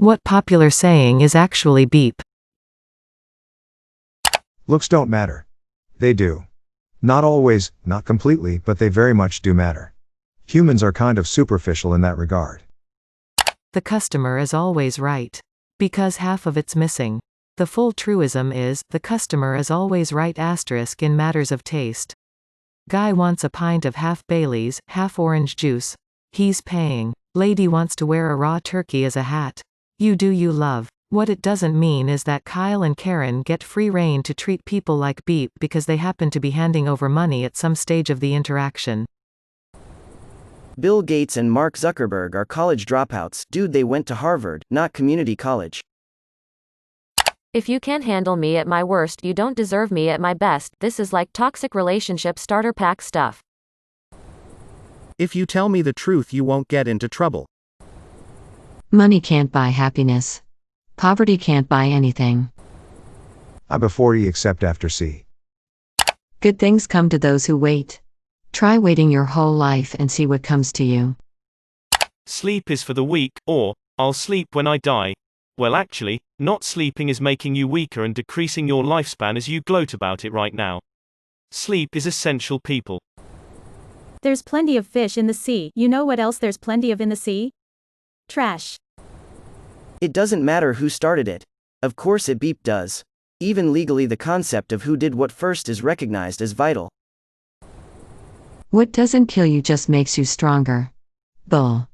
What popular saying is actually beep? Looks don't matter. They do. Not always, not completely, but they very much do matter. Humans are kind of superficial in that regard. The customer is always right. Because half of it's missing. The full truism is, the customer is always right * in matters of taste. Guy wants a pint of half Baileys, half orange juice. He's paying. Lady wants to wear a raw turkey as a hat. You do you love. What it doesn't mean is that Kyle and Karen get free rein to treat people like beep because they happen to be handing over money at some stage of the interaction. Bill Gates and Mark Zuckerberg are college dropouts. Dude, they went to Harvard, not community college. If you can't handle me at my worst, you don't deserve me at my best. This is like toxic relationship starter pack stuff. If you tell me the truth, you won't get into trouble. Money can't buy happiness. Poverty can't buy anything. I before E except after C. Good things come to those who wait. Try waiting your whole life and see what comes to you. Sleep is for the weak, or, I'll sleep when I die. Well, actually, not sleeping is making you weaker and decreasing your lifespan as you gloat about it right now. Sleep is essential, people. There's plenty of fish in the sea. You know what else there's plenty of in the sea? Trash. It doesn't matter who started it. Of course it beep does. Even legally, the concept of who did what first is recognized as vital. What doesn't kill you just makes you stronger. Bull.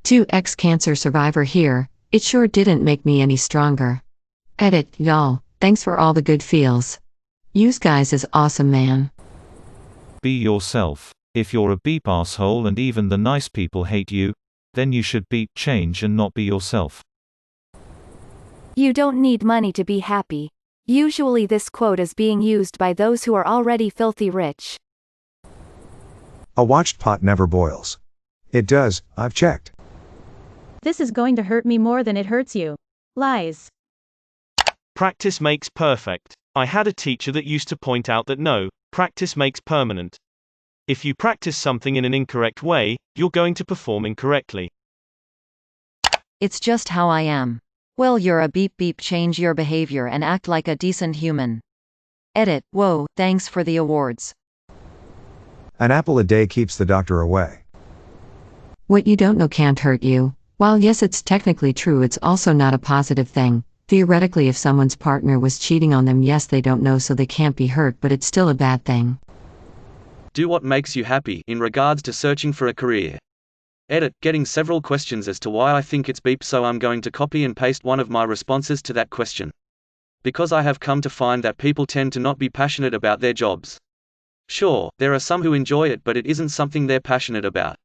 2x cancer survivor here, it sure didn't make me any stronger. Edit, y'all, thanks for all the good feels. Yous guys is awesome, man. Be yourself. If you're a beep asshole and even the nice people hate you, then you should beep change and not be yourself. You don't need money to be happy. Usually this quote is being used by those who are already filthy rich. A watched pot never boils. It does, I've checked. This is going to hurt me more than it hurts you. Lies. Practice makes perfect. I had a teacher that used to point out that no, practice makes permanent. If you practice something in an incorrect way, you're going to perform incorrectly. It's just how I am. Well, you're a beep beep, change your behavior and act like a decent human. Edit, whoa, thanks for the awards. An apple a day keeps the doctor away. What you don't know can't hurt you. While yes, it's technically true, it's also not a positive thing. Theoretically, if someone's partner was cheating on them, yes, they don't know, so they can't be hurt, but it's still a bad thing. Do what makes you happy in regards to searching for a career. Edit, getting several questions as to why I think it's beep, so I'm going to copy and paste one of my responses to that question. Because I have come to find that people tend to not be passionate about their jobs. Sure, there are some who enjoy it, but it isn't something they're passionate about.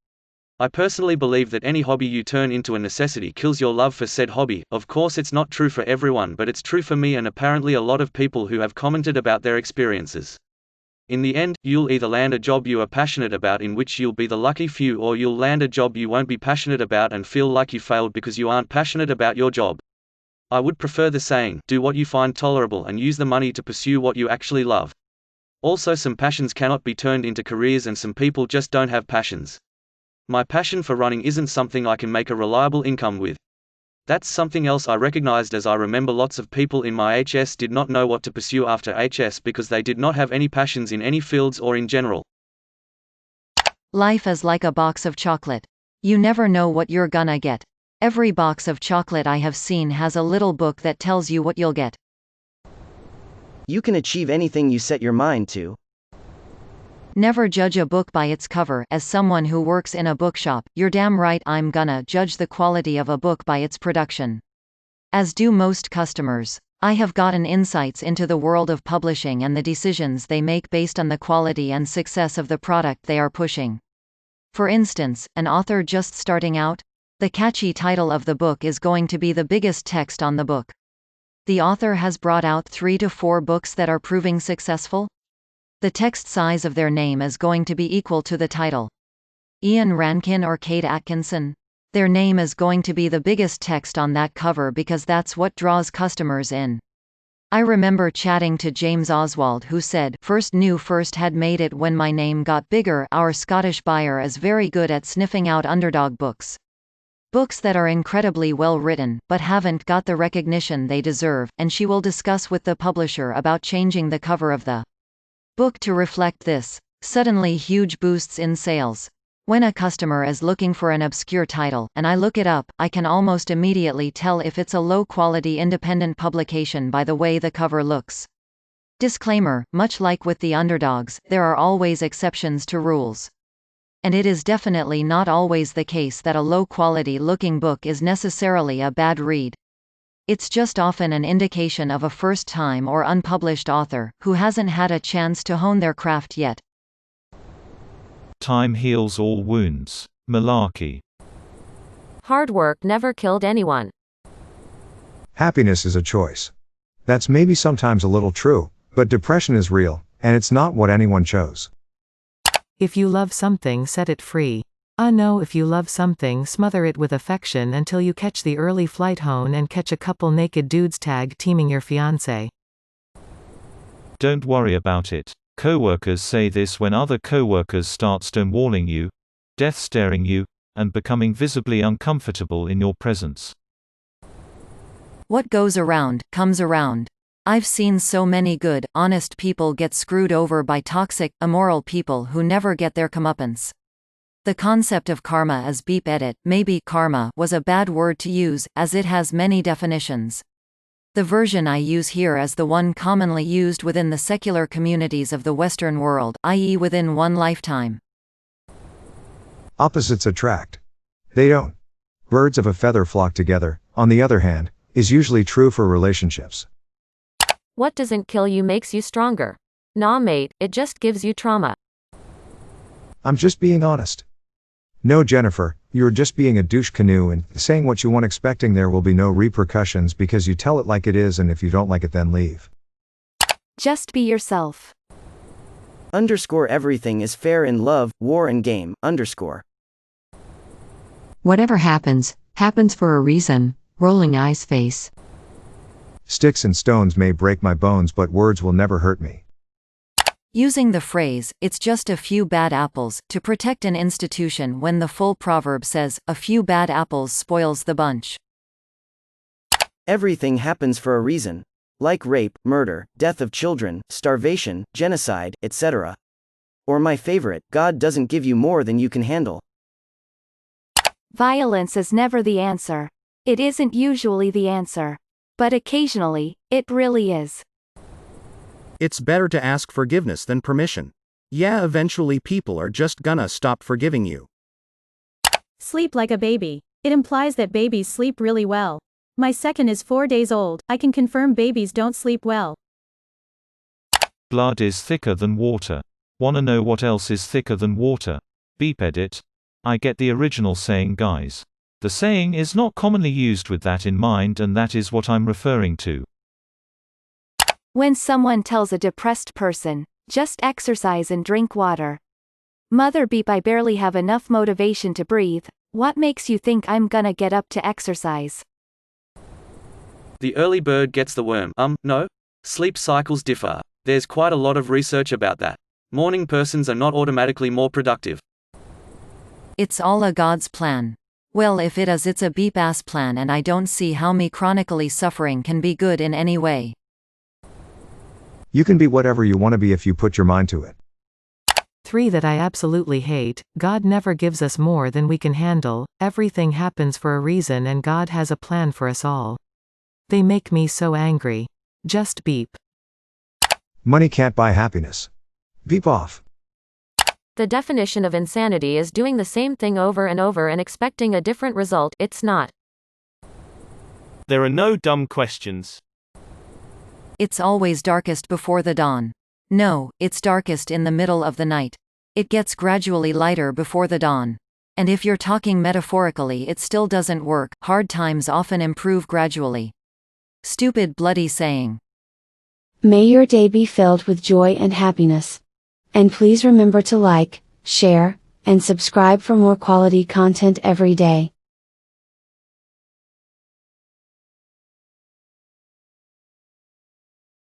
I personally believe that any hobby you turn into a necessity kills your love for said hobby. Of course, it's not true for everyone, but it's true for me and apparently a lot of people who have commented about their experiences. In the end, you'll either land a job you are passionate about, in which you'll be the lucky few, or you'll land a job you won't be passionate about and feel like you failed because you aren't passionate about your job. I would prefer the saying, do what you find tolerable and use the money to pursue what you actually love. Also, some passions cannot be turned into careers and some people just don't have passions. My passion for running isn't something I can make a reliable income with. That's something else I recognized, as I remember lots of people in my HS did not know what to pursue after HS because they did not have any passions in any fields or in general. Life is like a box of chocolate. You never know what you're gonna get. Every box of chocolate I have seen has a little book that tells you what you'll get. You can achieve anything you set your mind to. Never judge a book by its cover. As someone who works in a bookshop, you're damn right I'm gonna judge the quality of a book by its production. As do most customers. I have gotten insights into the world of publishing and the decisions they make based on the quality and success of the product they are pushing. For instance, an author just starting out? The catchy title of the book is going to be the biggest text on the book. The author has brought out 3 to 4 books that are proving successful? The text size of their name is going to be equal to the title. Ian Rankin or Kate Atkinson? Their name is going to be the biggest text on that cover because that's what draws customers in. I remember chatting to James Oswald, who said, "First knew First had made it when my name got bigger. Our Scottish buyer is very good at sniffing out underdog books." Books that are incredibly well written, but haven't got the recognition they deserve, and she will discuss with the publisher about changing the cover of the book to reflect this. Suddenly huge boosts in sales. When a customer is looking for an obscure title, and I look it up, I can almost immediately tell if it's a low-quality independent publication by the way the cover looks. Disclaimer, much like with the underdogs, there are always exceptions to rules. And it is definitely not always the case that a low-quality looking book is necessarily a bad read. It's just often an indication of a first-time or unpublished author, who hasn't had a chance to hone their craft yet. Time heals all wounds. Malarkey. Hard work never killed anyone. Happiness is a choice. That's maybe sometimes a little true, but depression is real, and it's not what anyone chose. If you love something, set it free. No, if you love something, smother it with affection until you catch the early flight home and catch a couple naked dudes tag teaming your fiancé. Don't worry about it. Coworkers say this when other coworkers start stonewalling you, death staring you, and becoming visibly uncomfortable in your presence. What goes around, comes around. I've seen so many good, honest people get screwed over by toxic, immoral people who never get their comeuppance. The concept of karma as beep edit, maybe karma was a bad word to use, as it has many definitions. The version I use here is the one commonly used within the secular communities of the Western world, i.e. within one lifetime. Opposites attract. They don't. Birds of a feather flock together, on the other hand, is usually true for relationships. What doesn't kill you makes you stronger. Nah mate, it just gives you trauma. I'm just being honest. No Jennifer, you're just being a douche canoe and saying what you want, expecting there will be no repercussions because you tell it like it is, and if you don't like it then leave. Just be yourself. Everything is fair in love, war and game. Whatever happens, happens for a reason. Rolling eyes face. Sticks and stones may break my bones, but words will never hurt me. Using the phrase, "it's just a few bad apples," to protect an institution when the full proverb says, "a few bad apples spoils the bunch." Everything happens for a reason. Like rape, murder, death of children, starvation, genocide, etc. Or my favorite, God doesn't give you more than you can handle. Violence is never the answer. It isn't usually the answer. But occasionally, it really is. It's better to ask forgiveness than permission. Yeah, eventually people are just gonna stop forgiving you. Sleep like a baby. It implies that babies sleep really well. My second is 4 days old. I can confirm babies don't sleep well. Blood is thicker than water. Wanna know what else is thicker than water? Beep edit. I get the original saying, guys. The saying is not commonly used with that in mind, and that is what I'm referring to. When someone tells a depressed person, just exercise and drink water. Mother beep, I barely have enough motivation to breathe. What makes you think I'm gonna get up to exercise? The early bird gets the worm. No. Sleep cycles differ. There's quite a lot of research about that. Morning persons are not automatically more productive. It's all a God's plan. Well, if it is, it's a beep-ass plan, and I don't see how me chronically suffering can be good in any way. You can be whatever you want to be if you put your mind to it. 3 that I absolutely hate. God never gives us more than we can handle. Everything happens for a reason and God has a plan for us all. They make me so angry. Just beep. Money can't buy happiness. Beep off. The definition of insanity is doing the same thing over and over and expecting a different result. It's not. There are no dumb questions. It's always darkest before the dawn. No, it's darkest in the middle of the night. It gets gradually lighter before the dawn. And if you're talking metaphorically, it still doesn't work. Hard times often improve gradually. Stupid bloody saying. May your day be filled with joy and happiness. And please remember to like, share, and subscribe for more quality content every day.